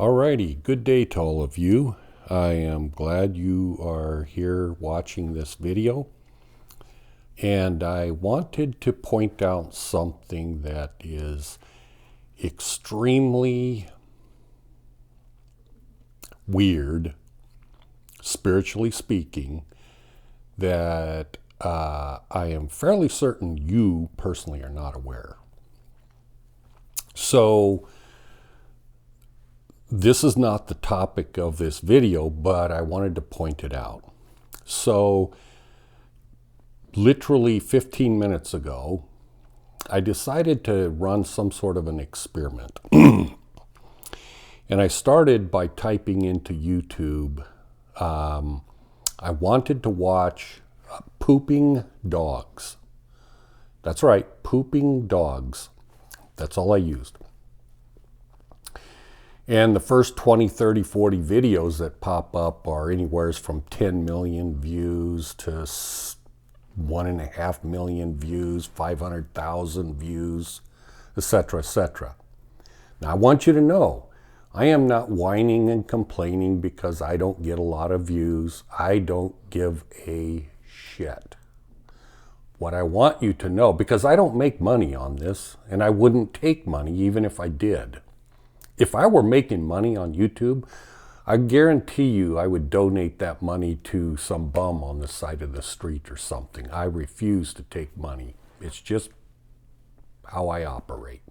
Alrighty, good day to all of you. I am glad you are here watching this video. And I wanted to point out something that is extremely weird, spiritually speaking, that I am fairly certain you personally are not aware. So, this is not the topic of this video, but I wanted to point it out. So, literally 15 minutes ago, I decided to run some sort of an experiment. And I started by typing into YouTube. I wanted to watch pooping dogs. That's right, pooping dogs. That's all I used. And the first 20, 30, 40 videos that pop up are anywhere from 10 million views to 1.5 million views, 500,000 views, etc., etc. Now, I want you to know, I am not whining and complaining because I don't get a lot of views. I don't give a shit. What I want you to know, because I don't make money on this, and I wouldn't take money even if I did. If I were making money on YouTube, I guarantee you I would donate that money to some bum on the side of the street or something. I refuse to take money. It's just how I operate.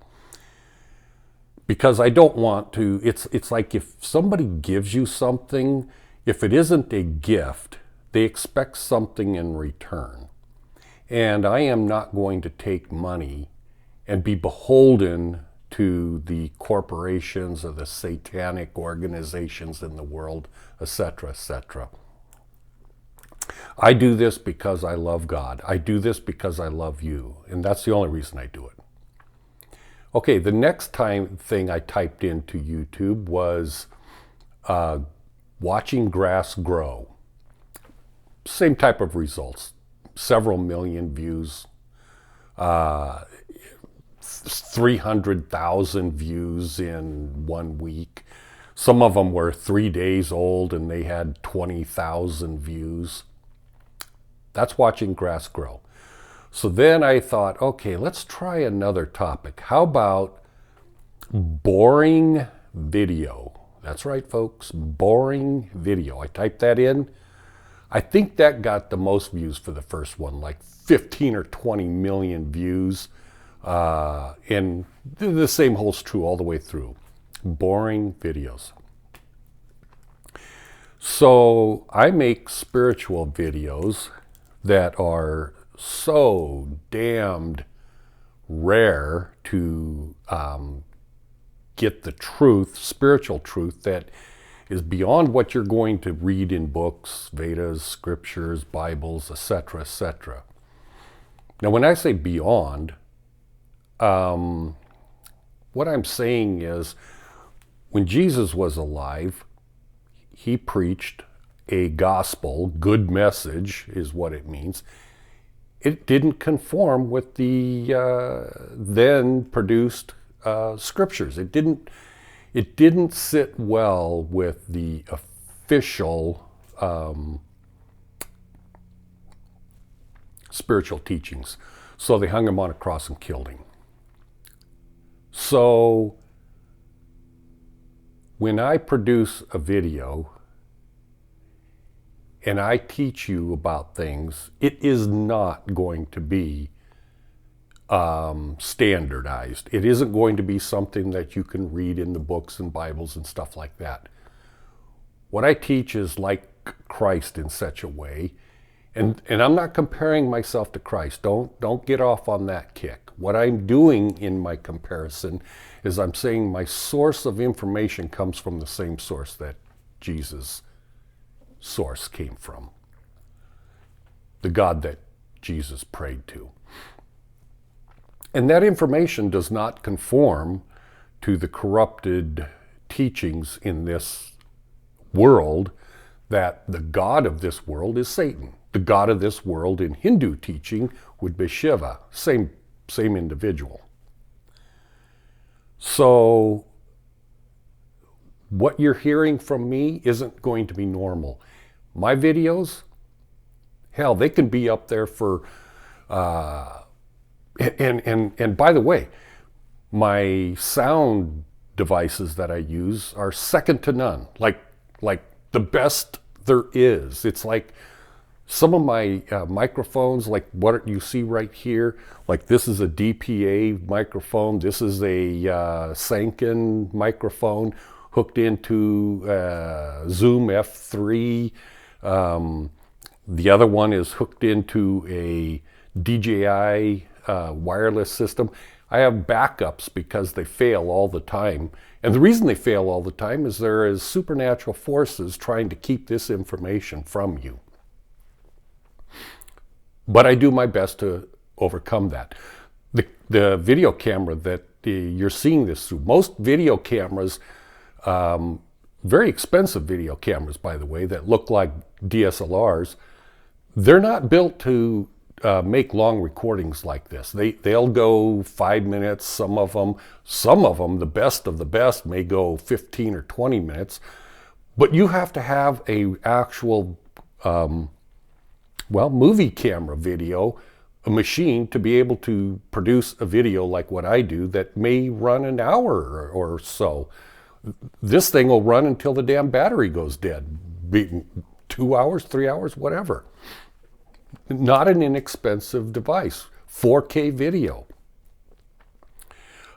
Because I don't want to, it's like if somebody gives you something, if it isn't a gift, they expect something in return. And I am not going to take money and be beholden to the corporations or the satanic organizations in the world, etc., etc. I do this because I love God. I do this because I love you. And that's the only reason I do it. Okay, the next thing I typed into YouTube was watching grass grow. Same type of results. Several million views. 300,000 views in 1 week. Some of them were 3 days old and they had 20,000 views. That's watching grass grow. So then I thought, okay, let's try another topic. How about boring video? That's right, folks, boring video. I typed that in. I think that got the most views for the first one, like 15 or 20 million views. And the same holds true all the way through. Boring videos. So I make spiritual videos that are so damned rare to get the truth, spiritual truth that is beyond what you're going to read in books, Vedas, scriptures, Bibles, etc., etc. Now, when I say beyond, what I'm saying is, when Jesus was alive, he preached a gospel, good message is what it means. It didn't conform with the then produced scriptures. It didn't sit well with the official spiritual teachings. So they hung him on a cross and killed him. So when I produce a video and I teach you about things, it is not going to be standardized. It isn't going to be something that you can read in the books and Bibles and stuff like that. What I teach is like Christ in such a way, and I'm not comparing myself to Christ. Don't get off on that kick. What I'm doing in my comparison is I'm saying my source of information comes from the same source that Jesus' source came from. The God that Jesus prayed to. And that information does not conform to the corrupted teachings in this world, that the God of this world is Satan. The God of this world in Hindu teaching would be Shiva, same individual. So what you're hearing from me isn't going to be normal. My videos, hell, they can be up there for, and by the way, my sound devices that I use are second to none, like the best there is. It's like some of my microphones, like what you see right here, like this is a DPA microphone, this is a Sanken microphone hooked into Zoom F3. The other one is hooked into a DJI wireless system. I have backups because they fail all the time. And the reason they fail all the time is there is supernatural forces trying to keep this information from you. But I do my best to overcome that. The video camera that you're seeing this through, most video cameras, very expensive video cameras, by the way, that look like DSLRs, they're not built to make long recordings like this. They'll go 5 minutes, some of them, the best of the best, may go 15 or 20 minutes. But you have to have a actual, movie camera video, a machine to be able to produce a video like what I do that may run an hour or so. This thing will run until the damn battery goes dead. 2 hours, 3 hours, whatever. Not an inexpensive device. 4K video.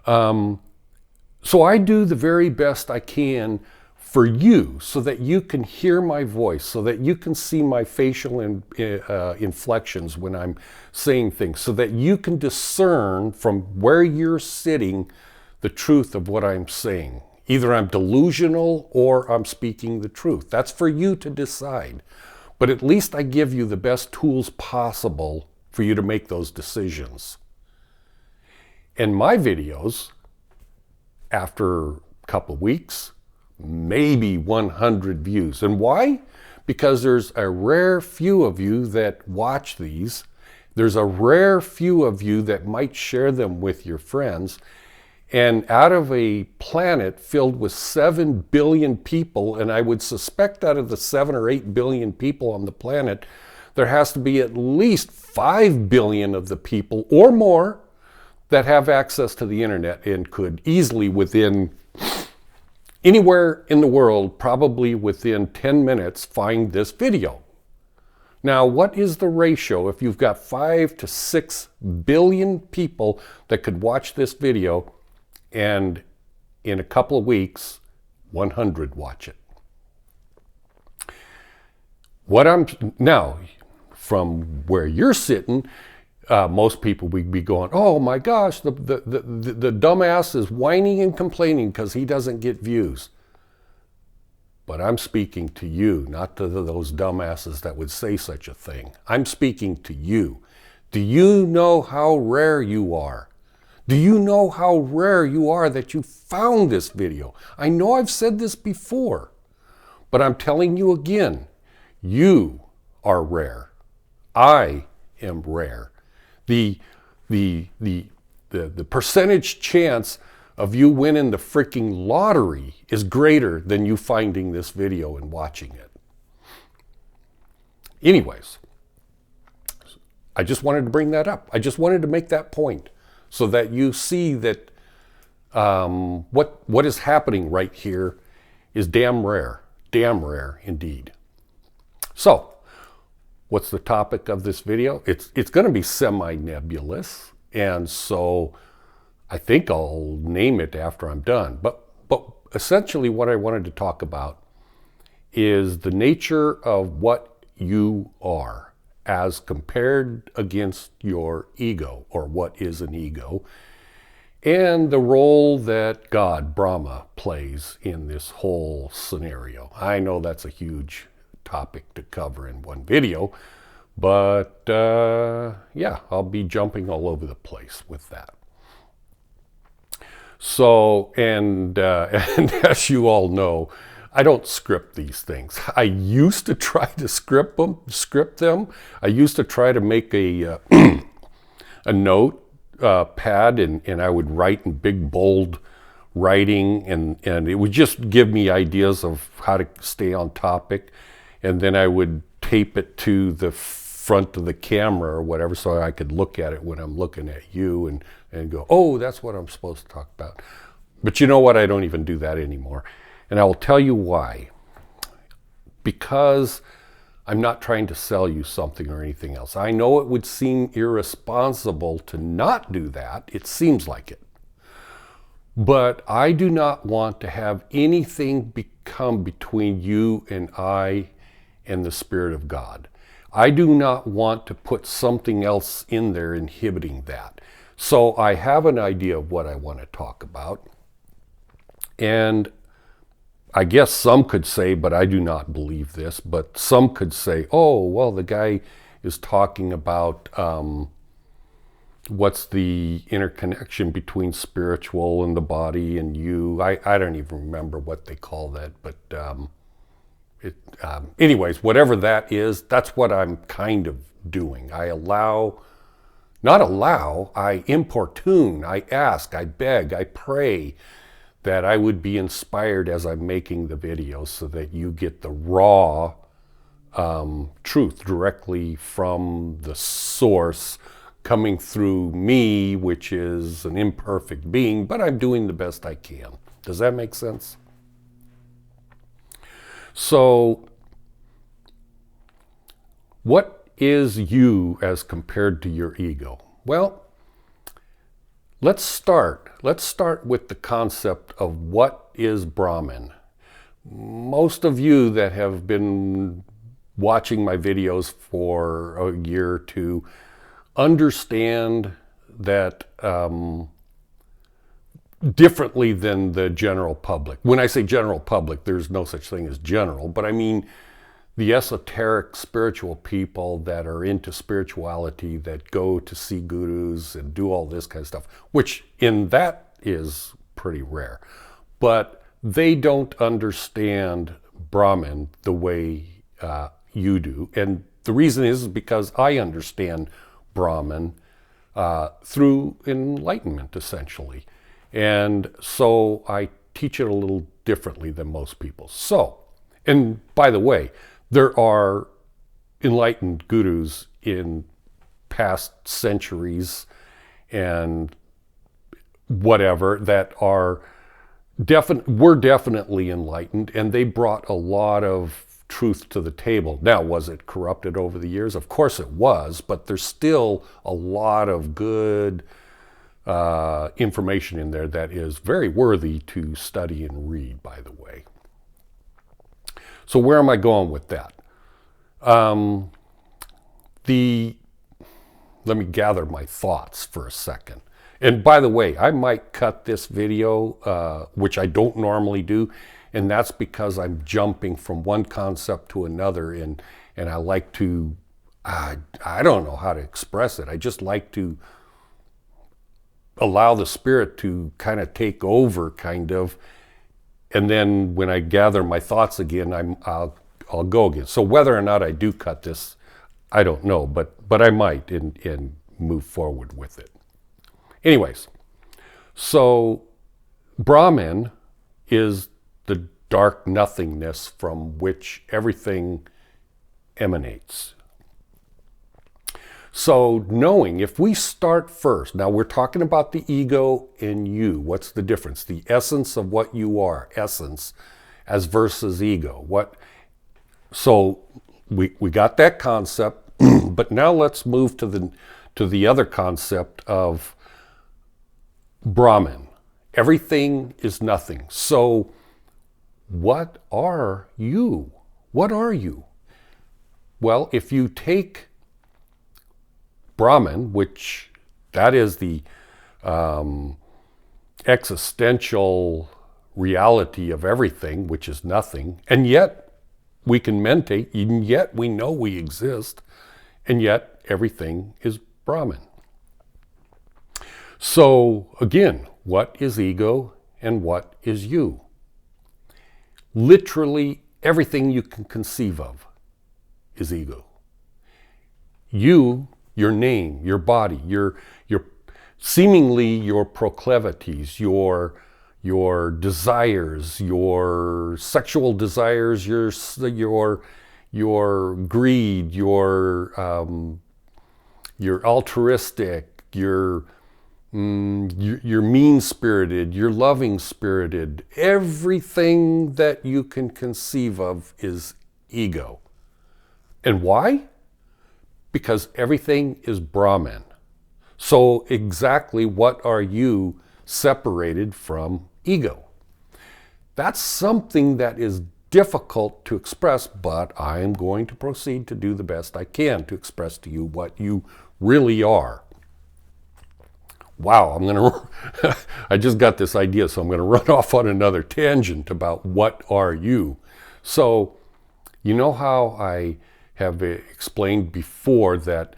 So I do the very best I can for you so that you can hear my voice, so that you can see my facial inflections when I'm saying things, so that you can discern from where you're sitting the truth of what I'm saying. Either I'm delusional or I'm speaking the truth. That's for you to decide. But at least I give you the best tools possible for you to make those decisions. And my videos, after a couple of weeks, maybe 100 views. And why? Because there's a rare few of you that watch these. There's a rare few of you that might share them with your friends. And out of a planet filled with 7 billion people, and I would suspect out of the 7 or 8 billion people on the planet, there has to be at least 5 billion of the people or more that have access to the internet and could easily, within anywhere in the world, probably within 10 minutes, find this video. Now, what is the ratio if you've got 5 to 6 billion people that could watch this video, and in a couple of weeks, 100 watch it? Now, from where you're sitting, most people would be going, oh my gosh, the dumbass is whining and complaining because he doesn't get views. But I'm speaking to you, not to those dumbasses that would say such a thing. I'm speaking to you. Do you know how rare you are? Do you know how rare you are that you found this video? I know I've said this before, but I'm telling you again, you are rare. I am rare. The percentage chance of you winning the freaking lottery is greater than you finding this video and watching it. Anyways, I just wanted to bring that up. I just wanted to make that point so that you see that what is happening right here is damn rare indeed. So, what's the topic of this video? It's going to be semi-nebulous, and so I think I'll name it after I'm done. But essentially what I wanted to talk about is the nature of what you are as compared against your ego, or what is an ego, and the role that God, Brahma, plays in this whole scenario. I know that's a huge topic to cover in one video, but yeah, I'll be jumping all over the place with that. So, and as you all know, I don't script these things. I used to try to script them. I used to try to make a a note pad, and I would write in big bold writing, and it would just give me ideas of how to stay on topic. And then I would tape it to the front of the camera or whatever so I could look at it when I'm looking at you and go, oh, that's what I'm supposed to talk about. But you know what? I don't even do that anymore. And I will tell you why. Because I'm not trying to sell you something or anything else. I know it would seem irresponsible to not do that. It seems like it. But I do not want to have anything become between you and I and the Spirit of God. I do not want to put something else in there inhibiting that. So I have an idea of what I want to talk about. And I guess some could say, but I do not believe this, but some could say, oh, well, the guy is talking about what's the interconnection between spiritual and the body and you. I don't even remember what they call that, but anyways, whatever that is, that's what I'm kind of doing. I importune, I ask, I beg, I pray that I would be inspired as I'm making the video so that you get the raw truth directly from the source coming through me, which is an imperfect being, but I'm doing the best I can. Does that make sense? So, what is you as compared to your ego? Well, let's start with the concept of what is Brahman. Most of you that have been watching my videos for a year or two understand that differently than the general public. When I say general public, there's no such thing as general, but I mean the esoteric spiritual people that are into spirituality, that go to see gurus and do all this kind of stuff, which in that is pretty rare. But they don't understand Brahman the way you do. And the reason is because I understand Brahman through enlightenment, essentially. And so I teach it a little differently than most people. So, and by the way, there are enlightened gurus in past centuries and whatever that were definitely enlightened, and they brought a lot of truth to the table. Now, was it corrupted over the years? Of course it was, but there's still a lot of good information in there that is very worthy to study and read, by the way. So where am I going with that? Let me gather my thoughts for a second. And by the way, I might cut this video, which I don't normally do, and that's because I'm jumping from one concept to another, and I like to, I don't know how to express it. I just like to allow the Spirit to kind of take over, kind of, and then when I gather my thoughts again, I'll go again. So whether or not I do cut this, I don't know, but I might and move forward with it. Anyways, so Brahman is the dark nothingness from which everything emanates. So knowing, if we start first, now we're talking about the ego and you. What's the difference? The essence of what you are, essence, as versus ego. So we got that concept, but now let's move to the other concept of Brahman. Everything is nothing. So what are you? What are you? Well, if you take Brahman, which that is the existential reality of everything, which is nothing, and yet we can meditate, and yet we know we exist, and yet everything is Brahman. So again, what is ego and what is you? Literally everything you can conceive of is ego. You, your name, your body, your seemingly your proclivities, your your desires, your sexual desires, your greed, your altruistic, you're mean-spirited, you're loving-spirited. Everything that you can conceive of is ego. And why? Because everything is Brahman. So exactly what are you separated from ego? That's something that is difficult to express, but I am going to proceed to do the best I can to express to you what you really are. Wow, I just got this idea, so I'm going to run off on another tangent about what are you. So, you know how I have explained before that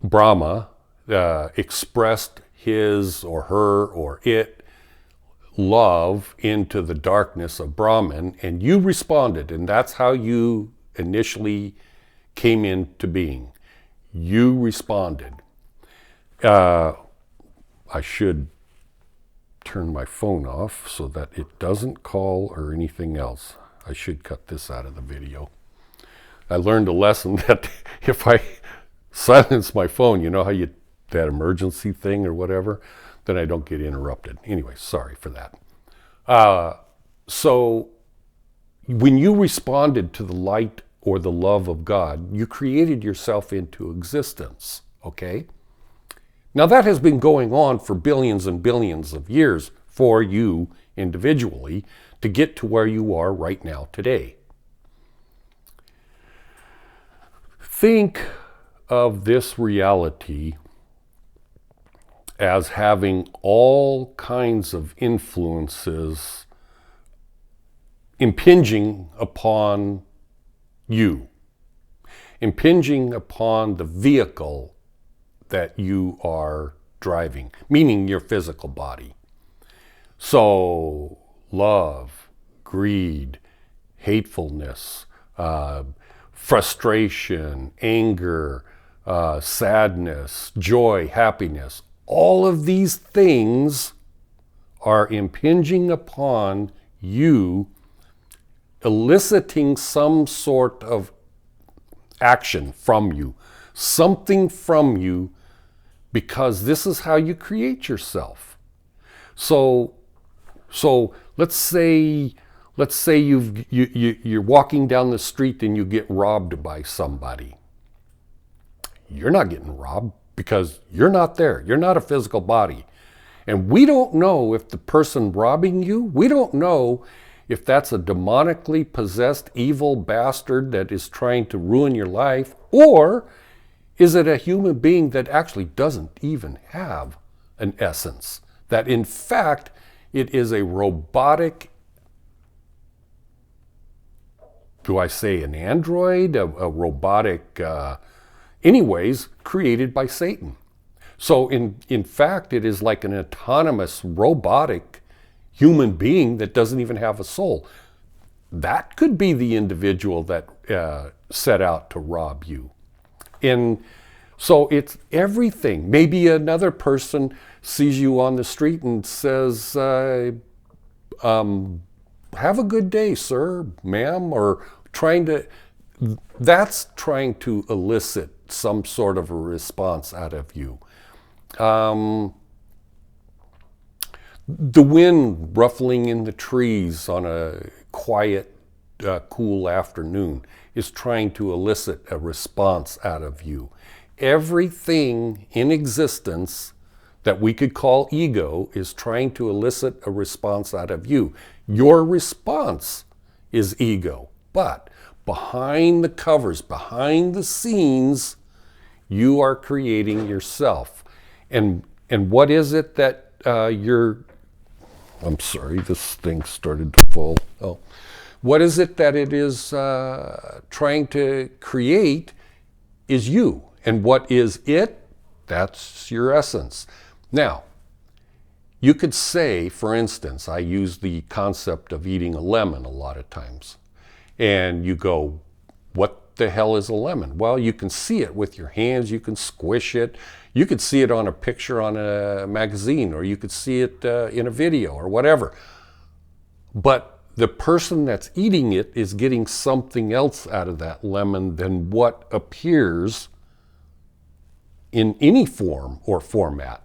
Brahma expressed his or her or it love into the darkness of Brahman, and you responded, and that's how you initially came into being. You responded. I should turn my phone off so that it doesn't call or anything else. I should cut this out of the video. I learned a lesson that if I silence my phone, you know how that emergency thing or whatever, then I don't get interrupted. Anyway, sorry for that. So when you responded to the light or the love of God, you created yourself into existence, okay? Now that has been going on for billions and billions of years for you individually to get to where you are right now today. Think of this reality as having all kinds of influences impinging upon you, impinging upon the vehicle that you are driving, meaning your physical body. So love, greed, hatefulness, frustration, anger, sadness, joy, happiness, all of these things are impinging upon you, eliciting some sort of action from you, something from you, because this is how you create yourself. So let's say you're walking down the street and you get robbed by somebody. You're not getting robbed because you're not there. You're not a physical body. And we don't know if the person robbing you, we don't know if that's a demonically possessed evil bastard that is trying to ruin your life, or is it a human being that actually doesn't even have an essence? That in fact, it is a robotic, do I say an android, a robotic, anyways, created by Satan. So in fact, it is like an autonomous robotic human being that doesn't even have a soul. That could be the individual that set out to rob you. And so it's everything. Maybe another person sees you on the street and says, have a good day, sir, ma'am, or that's trying to elicit some sort of a response out of you. The wind ruffling in the trees on a quiet, cool afternoon is trying to elicit a response out of you. Everything in existence that we could call ego is trying to elicit a response out of you. Your response is ego, but behind the covers, behind the scenes, you are creating yourself. And what is it that I'm sorry, this thing started to fall. Oh. What is it that it is trying to create is you. And what is it? That's your essence. Now, you could say, for instance, I use the concept of eating a lemon a lot of times. And you go, what the hell is a lemon? Well, you can see it with your hands, you can squish it, You could see it on a picture on a magazine, or you could see it in a video or whatever. But the person that's eating it is getting something else out of that lemon than what appears in any form or format.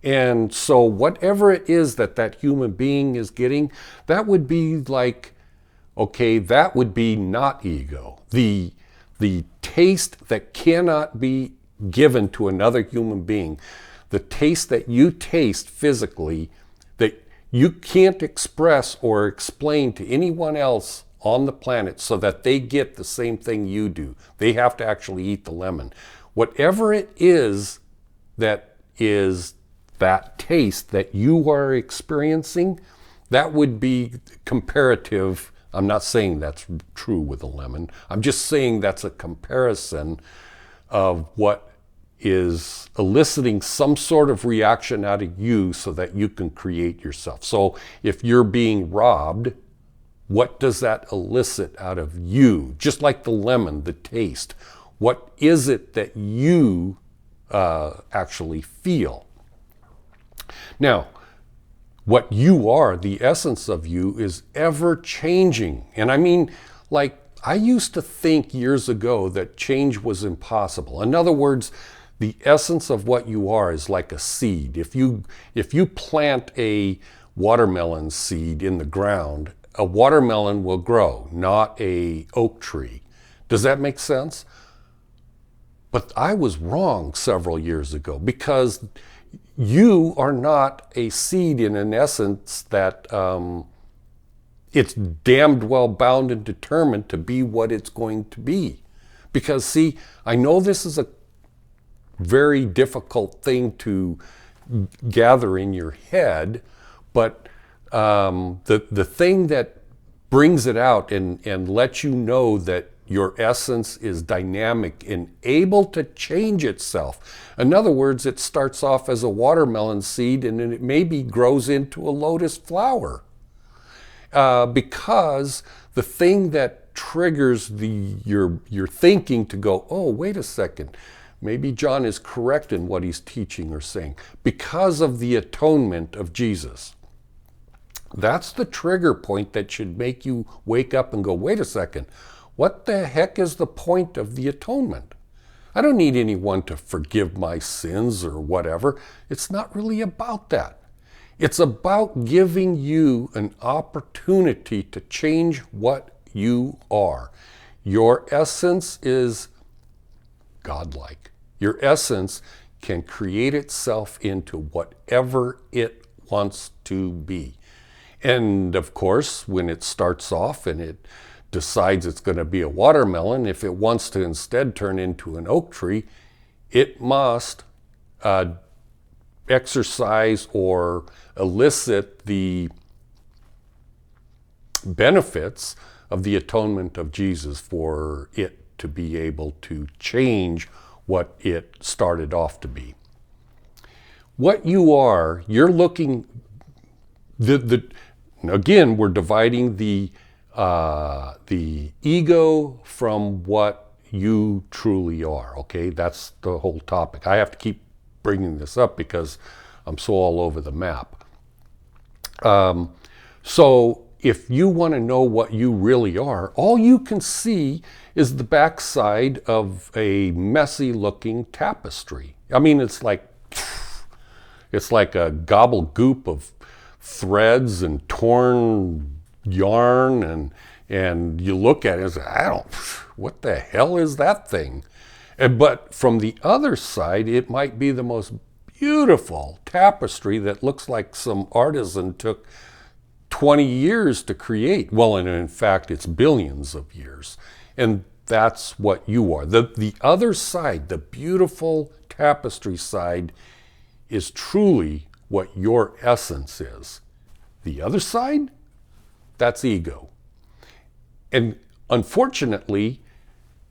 And so whatever it is that that human being is getting, that would be like, okay, that would be not ego. The taste that cannot be given to another human being, the taste that you taste physically, that you can't express or explain to anyone else on the planet so that they get the same thing you do. They have to actually eat the lemon. Whatever it is that taste that you are experiencing, that would be comparative. I'm not saying that's true with a lemon. I'm just saying that's a comparison of what is eliciting some sort of reaction out of you so that you can create yourself. So if you're being robbed, what does that elicit out of you? Just like the lemon, the taste. What is it that you actually feel? Now, what you are, the essence of you, is ever changing. And I mean, like, I used to think years ago that change was impossible. In other words, the essence of what you are is like a seed. If you plant a watermelon seed in the ground, a watermelon will grow, not a oak tree. Does that make sense? But I was wrong several years ago, because you are not a seed in an essence that it's damned well bound and determined to be what it's going to be. Because see, I know this is a very difficult thing to gather in your head, but the thing that brings it out and lets you know that your essence is dynamic and able to change itself. In other words, it starts off as a watermelon seed and then it maybe grows into a lotus flower. Because the thing that triggers your thinking to go, oh, wait a second, maybe John is correct in what he's teaching or saying, because of the atonement of Jesus. That's the trigger point that should make you wake up and go, wait a second, what the heck is the point of the atonement? I don't need anyone to forgive my sins or whatever. It's not really about that. It's about giving you an opportunity to change what you are. Your essence is godlike. Your essence can create itself into whatever it wants to be. And of course, when it starts off and it decides it's going to be a watermelon, if it wants to instead turn into an oak tree, it must exercise or elicit the benefits of the atonement of Jesus for it to be able to change what it started off to be. What you are, you're looking, again, we're dividing the ego from what you truly are, okay? That's the whole topic. I have to keep bringing this up because I'm so all over the map. So if you want to know what you really are, all you can see is the backside of a messy looking tapestry. I mean, it's like a gobbledygook of threads and torn yarn, and you look at it and say, what the hell is that thing? But from the other side, it might be the most beautiful tapestry that looks like some artisan took 20 years to create. Well, and in fact, it's billions of years. And that's what you are. The other side, the beautiful tapestry side, is truly what your essence is. The other side, that's ego. And unfortunately,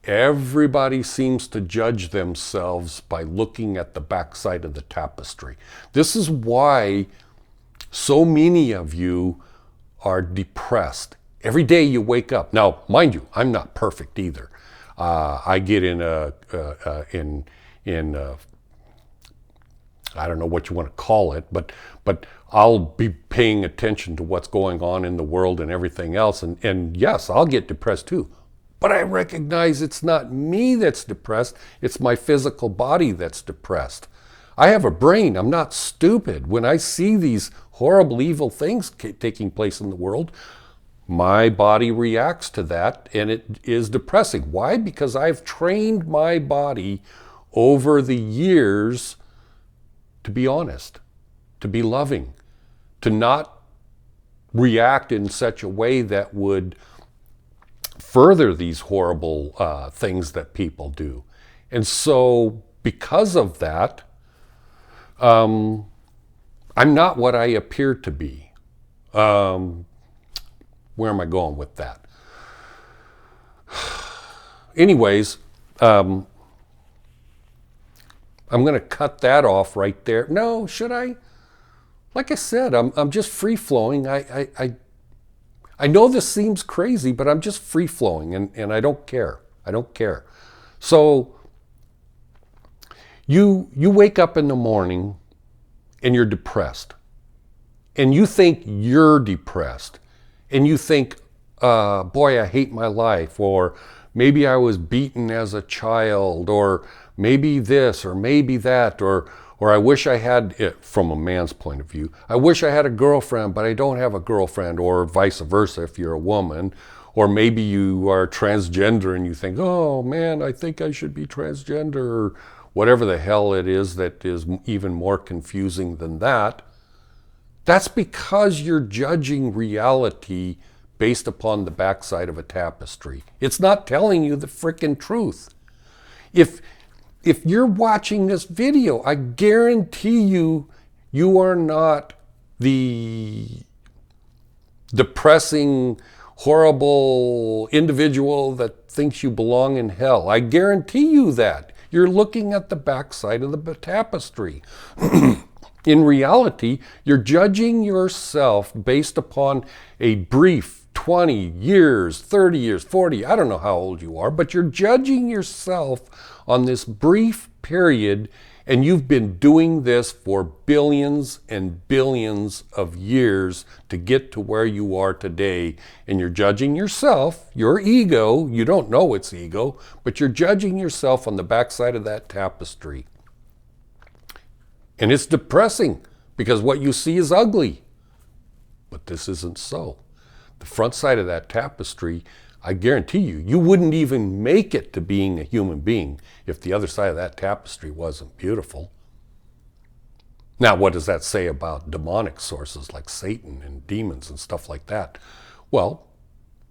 everybody seems to judge themselves by looking at the backside of the tapestry. This is why so many of you are depressed. Every day you wake up. Now, mind you, I'm not perfect either. I get in I don't know what you want to call it, but I'll be paying attention to what's going on in the world and everything else. And yes, I'll get depressed too. But I recognize it's not me that's depressed, it's my physical body that's depressed. I have a brain, I'm not stupid. When I see these horrible, evil things taking place in the world, my body reacts to that and it is depressing. Why? Because I've trained my body over the years to be honest, to be loving, to not react in such a way that would further these horrible things that people do. And so because of that, I'm not what I appear to be. Where am I going with that? Anyways, I'm going to cut that off right there. No, should I? Like I said, I'm just free-flowing. I know this seems crazy, but I'm just free-flowing, and I don't care. I don't care. So you wake up in the morning, and you're depressed. And you think you're depressed. And you think, boy, I hate my life, or maybe I was beaten as a child, or maybe this, or maybe that, or I wish I had it from a man's point of view. I wish I had a girlfriend, but I don't have a girlfriend, or vice versa if you're a woman. Or maybe you are transgender and you think, oh man, I think I should be transgender, or whatever the hell it is that is even more confusing than that. That's because you're judging reality based upon the backside of a tapestry. It's not telling you the frickin' truth. If you're watching this video, I guarantee you, you are not the depressing, horrible individual that thinks you belong in hell. I guarantee you that. You're looking at the backside of the tapestry. In reality, you're judging yourself based upon a brief 20 years, 30 years, 40, I don't know how old you are, but you're judging yourself on this brief period, and you've been doing this for billions and billions of years to get to where you are today. And you're judging yourself, your ego, you don't know it's ego, but you're judging yourself on the backside of that tapestry. And it's depressing because what you see is ugly. But this isn't so. The front side of that tapestry, I guarantee you, you wouldn't even make it to being a human being if the other side of that tapestry wasn't beautiful. Now, what does that say about demonic sources like Satan and demons and stuff like that? Well,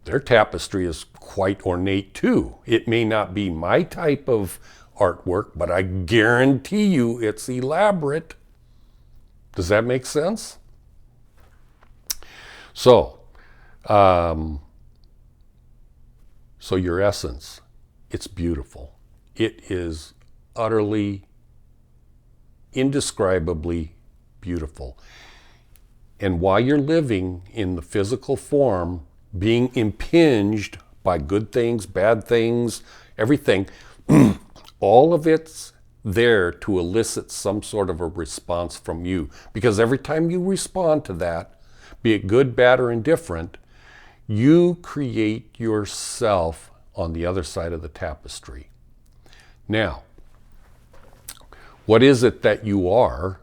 their tapestry is quite ornate too. It may not be my type of artwork, but I guarantee you it's elaborate. Does that make sense? So your essence, it's beautiful. It is utterly, indescribably beautiful. And while you're living in the physical form, being impinged by good things, bad things, everything, all of it's there to elicit some sort of a response from you. Because every time you respond to that, be it good, bad, or indifferent, you create yourself on the other side of the tapestry. Now, what is it that you are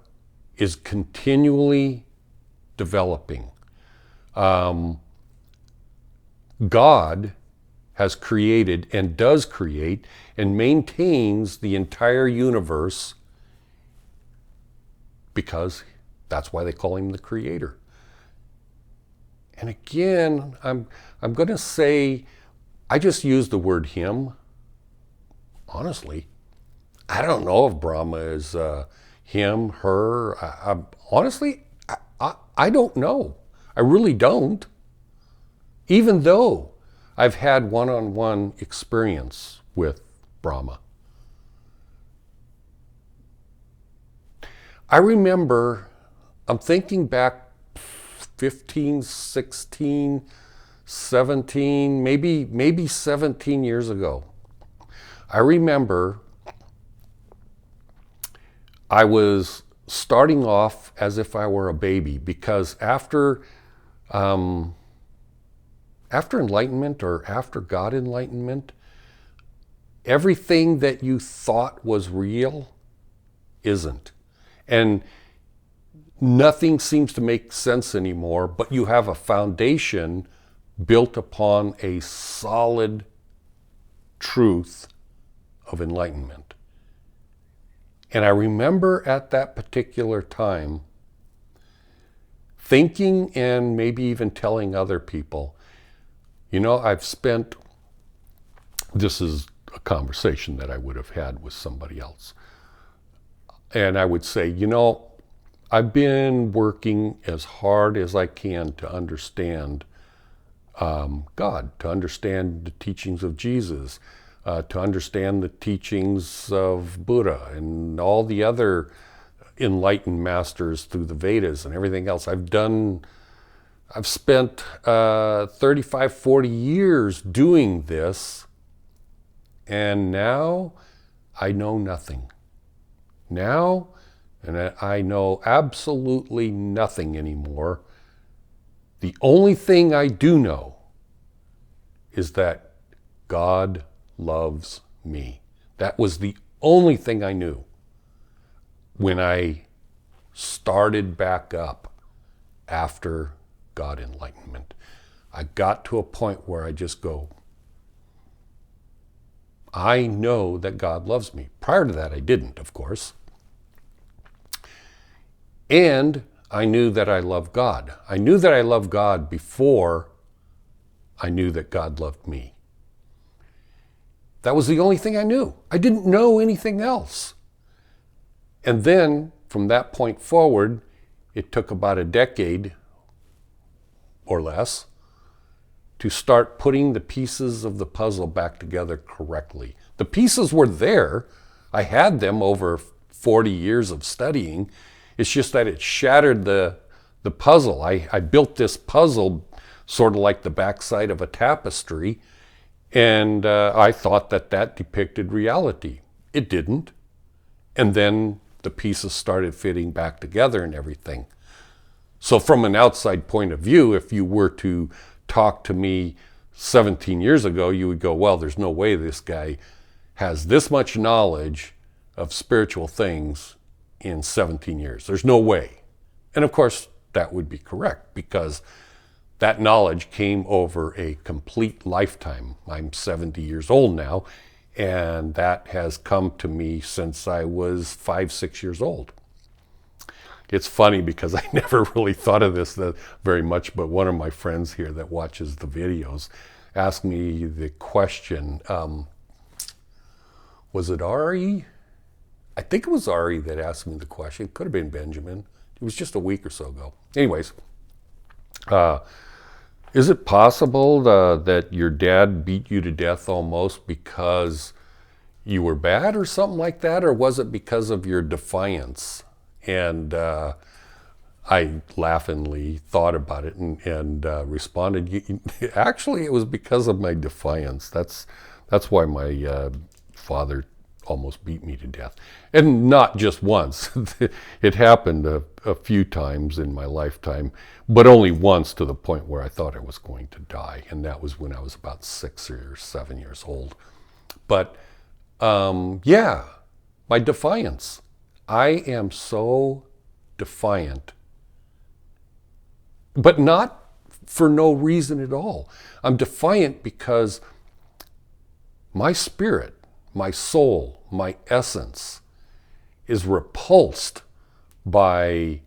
is continually developing. God has created and does create and maintains the entire universe because that's why they call him the creator. And again, I'm going to say, I just use the word him. Honestly, I don't know if Brahma is him, her. Honestly, I don't know. I really don't. Even though I've had one-on-one experience with Brahma. I remember, I'm thinking back 15, 16, 17, maybe 17 years ago. I remember I was starting off as if I were a baby, because after enlightenment, or after God enlightenment, everything that you thought was real isn't. And nothing seems to make sense anymore, but you have a foundation built upon a solid truth of enlightenment. And I remember at that particular time thinking, and maybe even telling other people, this is a conversation that I would have had with somebody else. And I would say, I've been working as hard as I can to understand God, to understand the teachings of Jesus, to understand the teachings of Buddha and all the other enlightened masters through the Vedas and everything else. I've spent 35, 40 years doing this, and now I know nothing. Now, and I know absolutely nothing anymore. The only thing I do know is that God loves me. That was the only thing I knew when I started back up after God enlightenment. I got to a point where I just go, I know that God loves me. Prior to that, I didn't, of course. And I knew that I loved God. I knew that I loved God before I knew that God loved me. That was the only thing I knew. I didn't know anything else. And then, from that point forward, it took about a decade or less to start putting the pieces of the puzzle back together correctly. The pieces were there. I had them over 40 years of studying. It's just that it shattered the puzzle. I built this puzzle sort of like the backside of a tapestry, and I thought that depicted reality. It didn't. And then the pieces started fitting back together and everything. So from an outside point of view, if you were to talk to me 17 years ago, you would go, well, there's no way this guy has this much knowledge of spiritual things in 17 years. There's no way. And of course, that would be correct, because that knowledge came over a complete lifetime. I'm 70 years old now, and that has come to me since I was 5, 6 years old. It's funny because I never really thought of this very much, but one of my friends here that watches the videos asked me the question, was it Ari? I think it was Ari that asked me the question. It could have been Benjamin. It was just a week or so ago. Anyways, is it possible that your dad beat you to death almost because you were bad or something like that? Or was it because of your defiance? And I laughingly thought about it and responded, actually, it was because of my defiance. That's why my father almost beat me to death. And not just once. It happened a few times in my lifetime, but only once to the point where I thought I was going to die. And that was when I was about 6 or 7 years old. But yeah, my defiance. I am so defiant, but not for no reason at all. I'm defiant because my spirit, my soul, my essence is repulsed by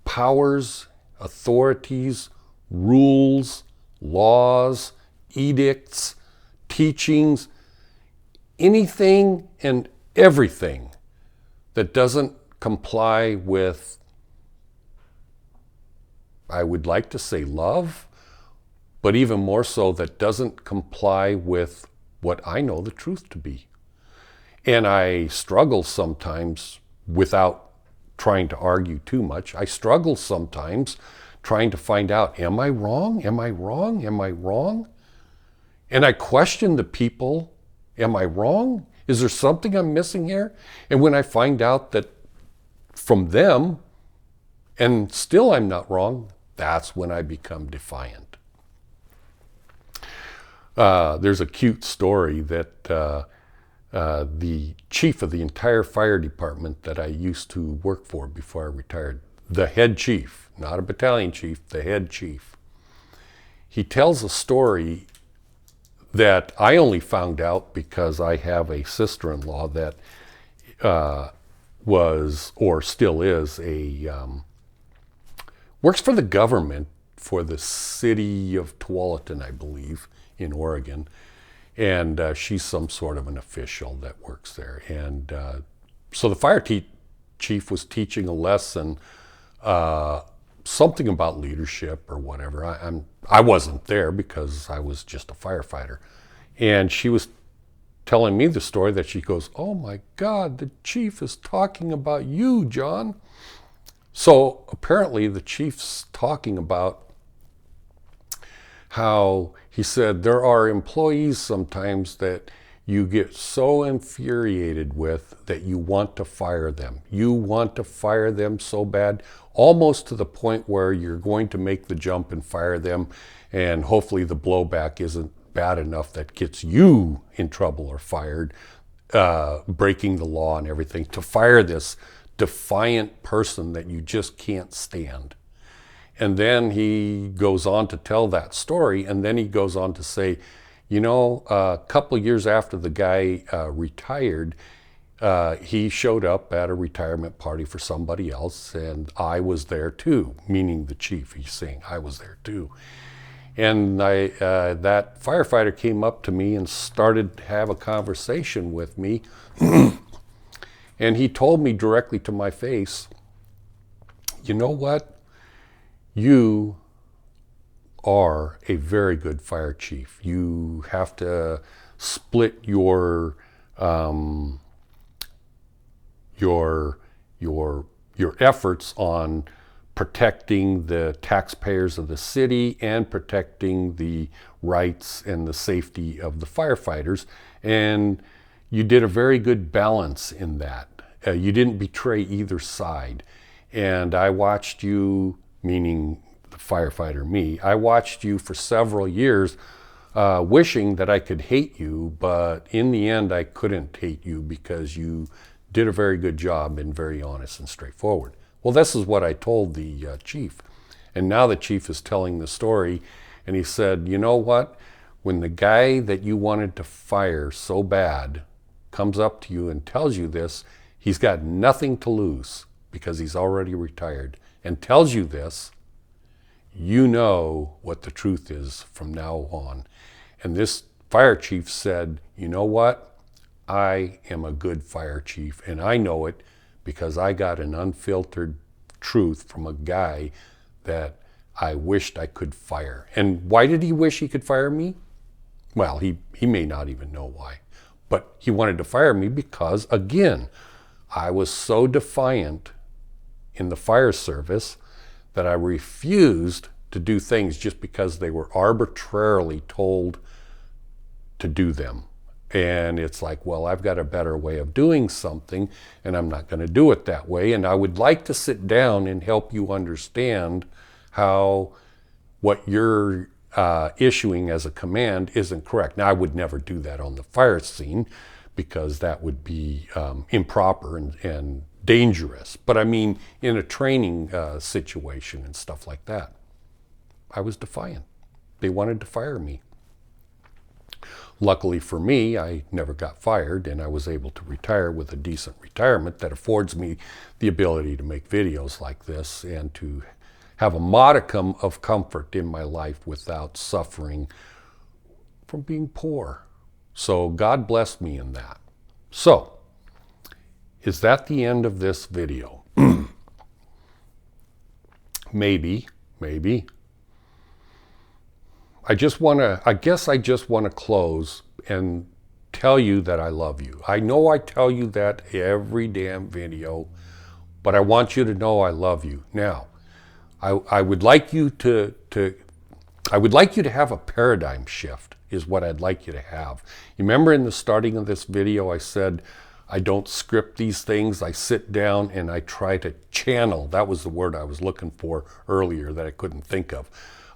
powers, authorities, rules, laws, edicts, teachings, anything and everything that doesn't comply with, I would like to say love, but even more so, that doesn't comply with what I know the truth to be. And I struggle sometimes without trying to argue too much. I struggle sometimes trying to find out, am I wrong? Am I wrong? Am I wrong? And I question the people, am I wrong? Is there something I'm missing here? And when I find out that from them, and still I'm not wrong, that's when I become defiant. There's a cute story that the chief of the entire fire department that I used to work for before I retired, the head chief, not a battalion chief, the head chief, he tells a story that I only found out because I have a sister-in-law that was, or still is, works for the government for the city of Tualatin, I believe, in Oregon. And she's some sort of an official that works there. And so the fire chief was teaching a lesson, something about leadership or whatever. I wasn't there because I was just a firefighter. And she was telling me the story that she goes, "Oh my God, the chief is talking about you, John." So apparently the chief's talking about how he said there are employees sometimes that you get so infuriated with that you want to fire them. You want to fire them so bad, almost to the point where you're going to make the jump and fire them, and hopefully the blowback isn't bad enough that gets you in trouble or fired, breaking the law and everything, to fire this defiant person that you just can't stand. And then he goes on to tell that story, and then he goes on to say, you know, a couple of years after the guy retired, he showed up at a retirement party for somebody else, and I was there too, meaning the chief. He's saying I was there too. And that firefighter came up to me and started to have a conversation with me. And he told me directly to my face, you know what? You are a very good fire chief. You have to split your efforts on protecting the taxpayers of the city and protecting the rights and the safety of the firefighters. And you did a very good balance in that. You didn't betray either side. And I watched you, meaning the firefighter me, I watched you for several years wishing that I could hate you, but in the end I couldn't hate you because you did a very good job and very honest and straightforward. Well, this is what I told the chief. And now the chief is telling the story, and he said, you know what? When the guy that you wanted to fire so bad comes up to you and tells you this, he's got nothing to lose because he's already retired, and tells you this, you know what the truth is from now on. And this fire chief said, you know what? I am a good fire chief, and I know it because I got an unfiltered truth from a guy that I wished I could fire. And why did he wish he could fire me? Well, he may not even know why. But he wanted to fire me because, again, I was so defiant in the fire service that I refused to do things just because they were arbitrarily told to do them. And it's like, well, I've got a better way of doing something, and I'm not going to do it that way. And I would like to sit down and help you understand how what you're issuing as a command isn't correct. Now, I would never do that on the fire scene because that would be improper and dangerous. But I mean, in a training situation and stuff like that, I was defiant. They wanted to fire me. Luckily for me, I never got fired, and I was able to retire with a decent retirement that affords me the ability to make videos like this and to have a modicum of comfort in my life without suffering from being poor. So God blessed me in that. So, is that the end of this video? Maybe. I guess I just want to close and tell you that I love you. I know I tell you that every damn video, but I want you to know I love you. Now, I would like you to have a paradigm shift, is what I'd like you to have. You remember in the starting of this video I said, I don't script these things. I sit down and I try to channel. That was the word I was looking for earlier that I couldn't think of.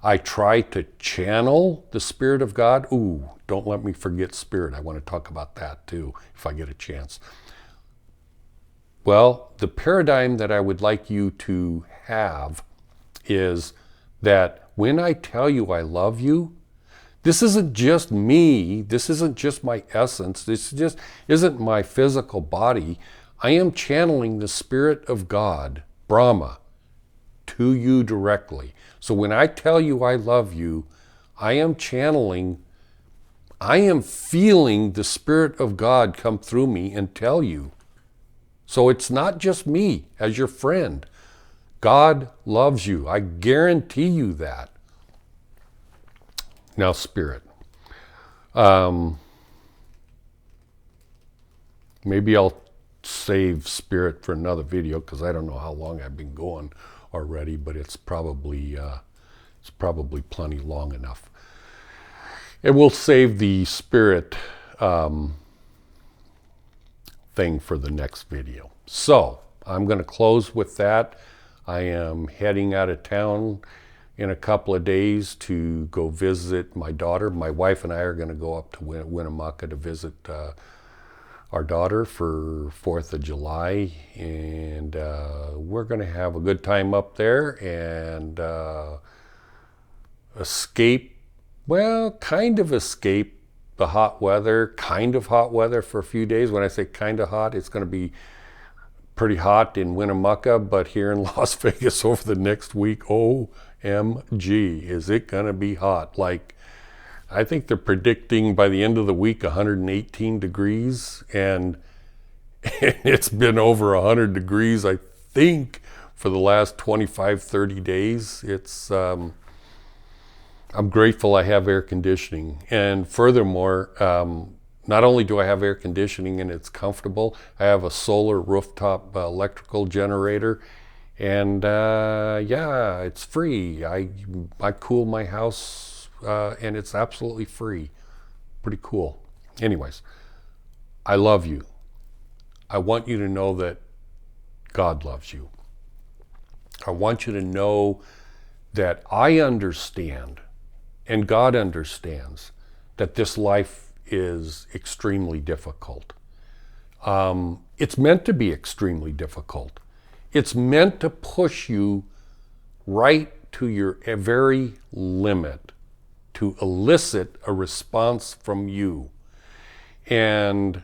I try to channel the Spirit of God. Ooh, don't let me forget Spirit. I want to talk about that too if I get a chance. Well, the paradigm that I would like you to have is that when I tell you I love you, this isn't just me. This isn't just my essence. This just isn't my physical body. I am channeling the Spirit of God, Brahma, to you directly. So when I tell you I love you, I am channeling, I am feeling the Spirit of God come through me and tell you. So it's not just me as your friend. God loves you. I guarantee you that. Now, Spirit. Maybe I'll save Spirit for another video because I don't know how long I've been going already, but it's probably plenty long enough. And we'll save the Spirit thing for the next video. So I'm going to close with that. I am heading out of town in a couple of days to go visit my daughter. My wife and I are going to go up to Winnemucca to visit our daughter for 4th of July. And we're going to have a good time up there and escape the hot weather, kind of hot weather for a few days. When I say kind of hot, it's going to be pretty hot in Winnemucca, but here in Las Vegas over the next week, OMG, is it going to be hot. Like, I think they're predicting by the end of the week 118 degrees, and it's been over 100 degrees, I think, for the last 25, 30 days. It's, I'm grateful I have air conditioning. And furthermore, not only do I have air conditioning and it's comfortable, I have a solar rooftop electrical generator. And yeah, it's free. I cool my house and it's absolutely free. Pretty cool. Anyways, I love you. I want you to know that God loves you. I want you to know that I understand and God understands that this life is extremely difficult. It's meant to be extremely difficult. It's meant to push you right to your very limit, to elicit a response from you, and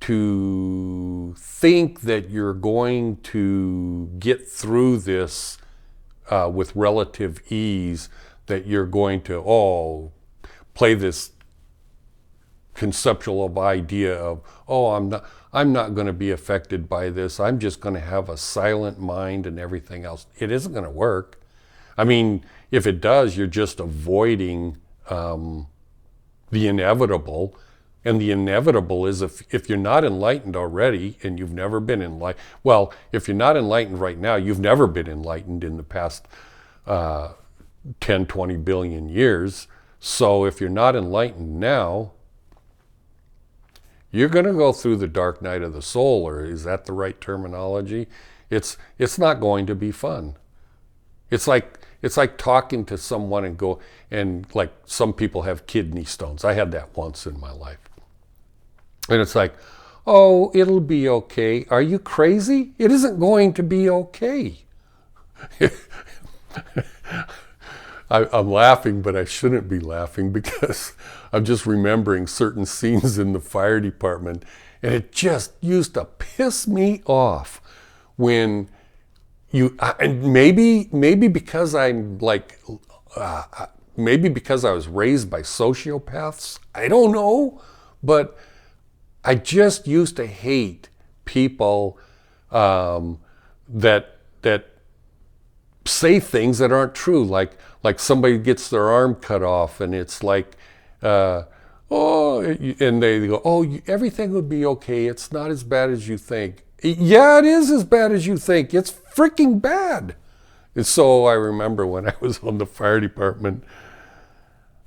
to think that you're going to get through this with relative ease, that you're going to, play this conceptual idea of, I'm not going to be affected by this. I'm just going to have a silent mind and everything else. It isn't going to work. I mean, if it does, you're just avoiding the inevitable. And the inevitable is if you're not enlightened already and you've never been enlightened, well, if you're not enlightened right now, you've never been enlightened in the past 10, 20 billion years. So if you're not enlightened now, you're going to go through the dark night of the soul, or is that the right terminology? It's not going to be fun. It's like talking to someone and like some people have kidney stones. I had that once in my life. And it's like, it'll be okay. Are you crazy? It isn't going to be okay. I'm laughing, but I shouldn't be laughing because I'm just remembering certain scenes in the fire department, and it just used to piss me off when and maybe because I'm like, maybe because I was raised by sociopaths, I don't know, but I just used to hate people that say things that aren't true, like somebody gets their arm cut off and it's like, and they go, everything would be okay. It's not as bad as you think. Yeah, it is as bad as you think. It's freaking bad. And so I remember when I was on the fire department,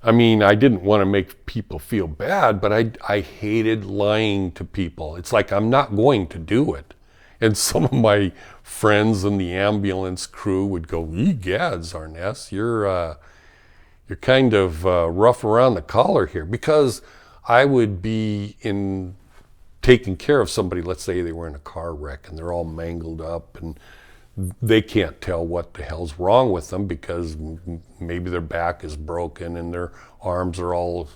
I mean, I didn't want to make people feel bad, but I hated lying to people. It's like, I'm not going to do it. And some of my friends in the ambulance crew would go, "Egads, Arness, you're kind of rough around the collar here," because I would be in taking care of somebody. Let's say they were in a car wreck and they're all mangled up and they can't tell what the hell's wrong with them because maybe their back is broken and their arms are all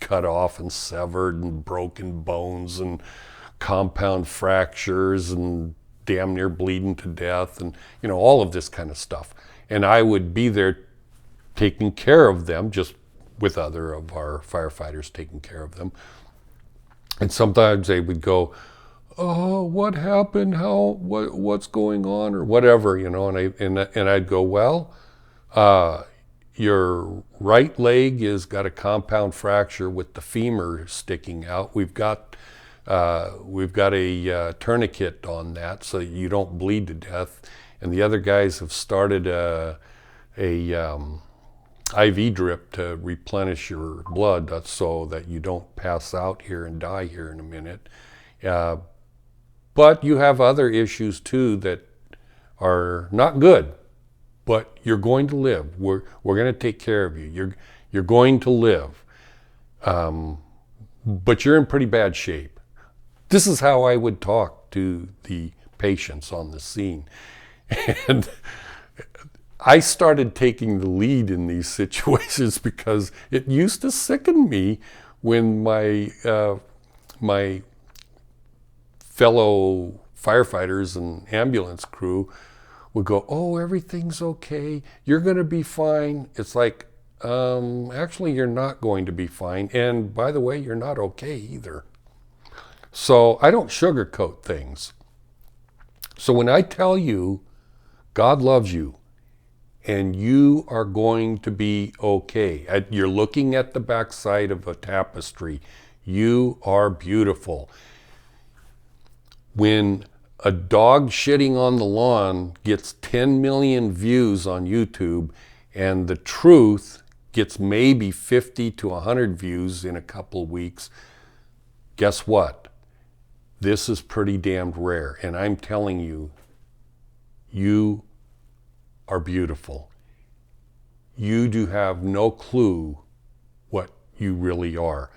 cut off and severed and broken bones and compound fractures and damn near bleeding to death and, you know, all of this kind of stuff. And I would be there taking care of them, just with other of our firefighters taking care of them. And sometimes they would go, "Oh, what happened? What's going on?" or whatever, you know. And I'd go, "Well, your right leg has got a compound fracture with the femur sticking out. We've got a tourniquet on that so you don't bleed to death. And the other guys have started a IV drip to replenish your blood so that you don't pass out here and die here in a minute. But you have other issues too that are not good, but you're going to live. We're going to take care of you. You're going to live. But you're in pretty bad shape." This is how I would talk to the patients on the scene. And I started taking the lead in these situations because it used to sicken me when my fellow firefighters and ambulance crew would go, "Oh, everything's okay. You're going to be fine." It's like, actually, you're not going to be fine. And by the way, you're not okay either. So I don't sugarcoat things. So when I tell you God loves you and you are going to be okay, you're looking at the backside of a tapestry. You are beautiful. When a dog shitting on the lawn gets 10 million views on YouTube and the truth gets maybe 50 to 100 views in a couple weeks, guess what? This is pretty damned rare. And I'm telling you, you are beautiful. You do have no clue what you really are.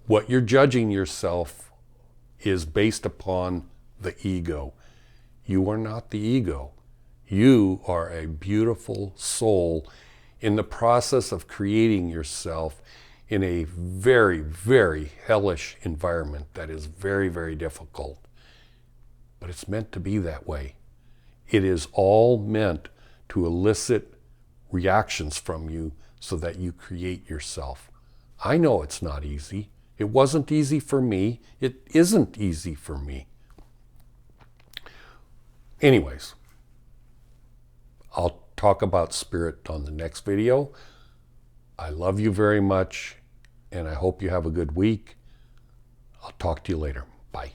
What you're judging yourself is based upon the ego. You are not the ego. You are a beautiful soul in the process of creating yourself in a very, very hellish environment that is very, very difficult. But it's meant to be that way. It is all meant to elicit reactions from you so that you create yourself. I know it's not easy. It wasn't easy for me. It isn't easy for me. Anyways, I'll talk about spirit on the next video. I love you very much, and I hope you have a good week. I'll talk to you later. Bye.